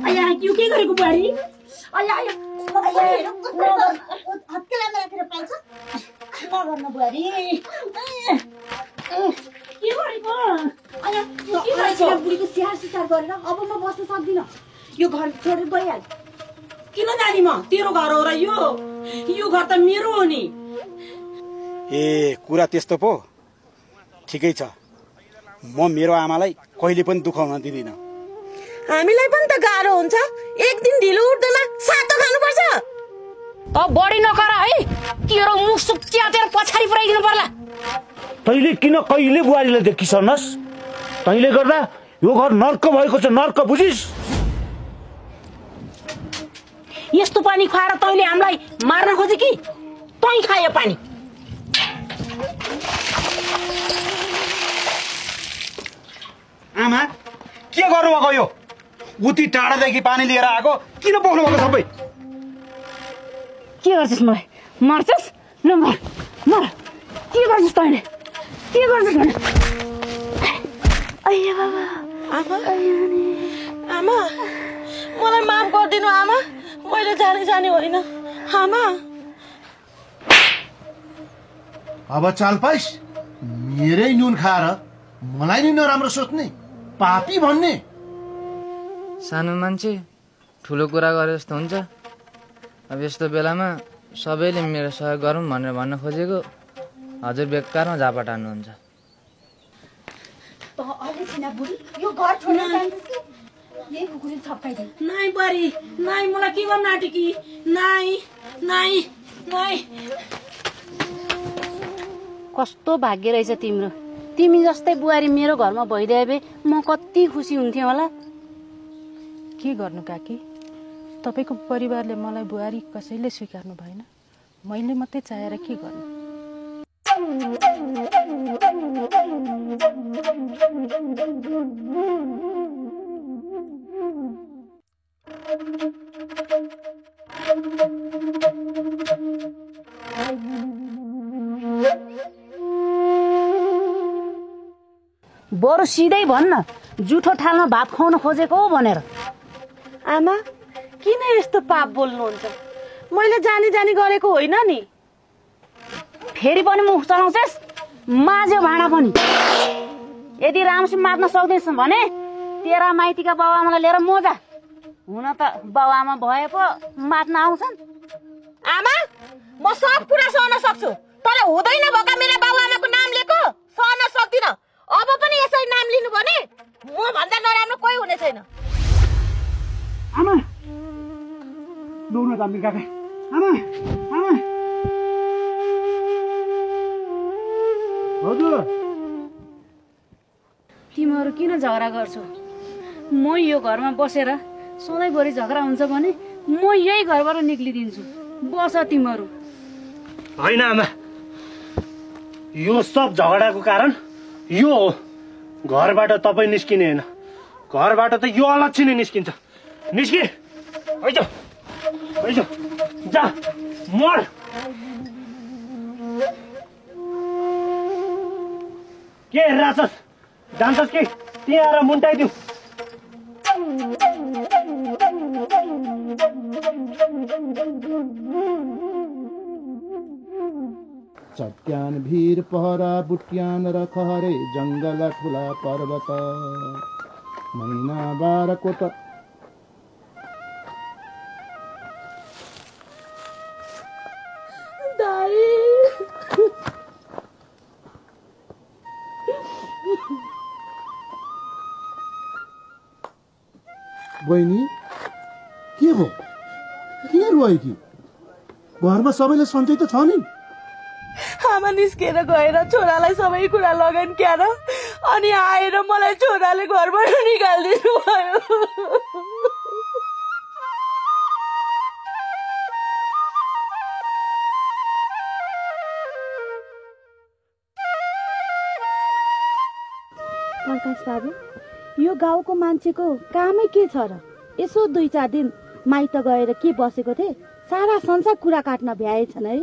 आया यो के गरेको बुहारी आया आया हत्केलामा राखेर पाल्छ नगर्नु बुहारी के गरेको आया के गरेको बुढीको स्याहार सुसार गरेर अब म बस्न सक्दिन यो घर छोडेर गइहाल किन जानी म तेरो घर हो र यो घर त मेरो हो नि ए कुरा त्यस्तो पो ठिकै छ म मेरो आमालाई कहिले पनि दुःख हुन दिदिन हामीलाई पनि त गाह्रो हुन्छ एक दिन ढिलो उठ्दैमा सातो खानुपर्छ त बढी नकर है तेरो मुख सुक्च्यातेर पछाडी पुर्याइदिनु पर्ला तैले किन कहिले बुहारीलाई देखिसनस् तैले गर्दा यो घर नर्क भएको छ नर्क बुझिस यस्तो पानी खुवाएर तैले हामीलाई मार्न खोजे कि तै खायो पानी आमा के गर्नु भएको यो उति टाढादेखि पानी लिएर आएको किन बोक्नु भएको सबै के गर्छस् मलाई मर्छस् ल मर मर के गर्छस् तैले के गर्छस् भने अయ్య बाबा आमा आमा मलाई माफ गरिदिनु आमा मैले जाने होइन आमा अब चाल पाइस मेरै नुन खाएर मलाई नि नराम्रो सोच्ने पापी भन्ने सानो मान्छे ठुलो कुरा गरे जस्तो हुन्छ अब यस्तो बेलामा सबैले मेरो सहयोग गरौँ भनेर भन्न खोजेको हजुर बेकारमा झापा टान्नुहुन्छ नाइ बरी नाइ मलाई के गर्न आँट्यो कि नाइ नाइ नाइ कस्तो भाग्य रहेछ तिम्रो तिमी जस्तै बुहारी मेरो घरमा भइदिए भए म कति खुसी हुन्थेँ होला के गर्नु काकी तपाईको परिवारले मलाई बुहारी कसैले स्वीकार्नु भएन मैले मात्रै चाहेर के गर्नु बरु सिधै भन्न जुठो ठालमा भात खुवाउन खोजेको हो भनेर आमा किन यस्तो पाप बोल्नुहुन्छ मैले जानी गरेको होइन नि फेरि पनि मुख चलाउँछस् माझ्यो भाँडा पनि यदि राम्रोसित मात्न सक्दैछ भने तेरा माइतीका बाबुआमालाई लिएर मोजा हुन त बाबुआमा भए पो मात्न आउँछन् आमा म सब कुरा सहन सक्छु तर हुँदैन भएका मेरा बाबुआमाको नाम लिएको सहन सक्दिन अब पनि यसरी नाम लिनु भने म भन्दा नराम्रो कोही हुने छैन आमा लौन जाम्मी काका आमा आमा हजुर तिमीहरू किन झगडा गर्छौ म यो घरमा बसेर सधैँभरि झगडा हुन्छ भने म यही घरबाट निक्लिदिन्छु बस तिमीहरू होइन आमा यो सब झगडाको कारण यो हो घरबाट तपाईँ निस्किने होइन घरबाट त यो अलक्षी नै निस्किन्छ निस्कि हैजा जा मर के हेरिरहेछस् जान्छस् कि त्यहाँ आएर मुन्टाइदिउ चट्यान भीर पहरा बुट्यान रखहरे जंगल ठुला पर्वत महिना बारको त बहिनी के भो के रोयो कि घरमा सबैले सन्चै त छ नि आमा निस्केर गएर छोरालाई सबै कुरा लगान क्यार अनि आएर मलाई छोराले घरबाट निकालिदिनु भयो प्रकाश बाबु यो गाउँको मान्छेको कामै के छ र यसो 2-4 दिन माइत गएर के बसेको थिए सारा संसार कुरा काट्न भ्याएछन् है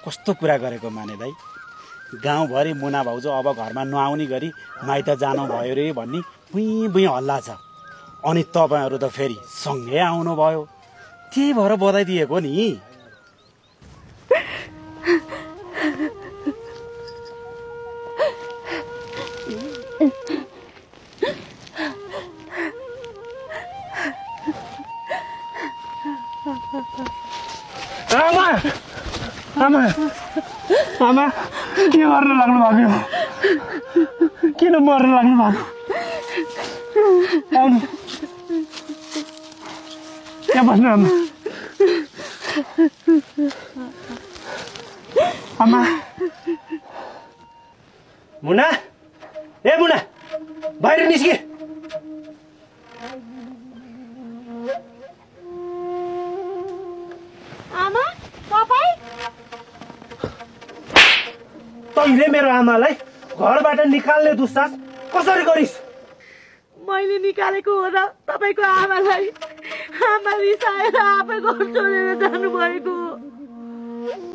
कस्तो कुरा गरेको माने दाइ गाउँभरि मुना भाउजू अब घरमा नआउने गरी माइत जानु भयो रे भन्ने बुई बुई हल्ला छ। अनि तपाईँहरू त फेरि सँगै आउनुभयो, त्यही भएर बधाई दिएको नि। आमा आमा आमा के गर्न लाग्नु भएको? किन मर्न लाग्नु भएको? आउनु यहाँ बस्नु आमा। आमा मुना, ए मुना, बाहिर निस्के। आमा तपाईँ तैँले मेरो आमालाई घरबाट निकाल्ने दुस्साहस कसरी गरिस्? मैले निकालेको हो र तपाईँको आमालाई आमा रिसाएर आफै घर छोडेर जानुभएको।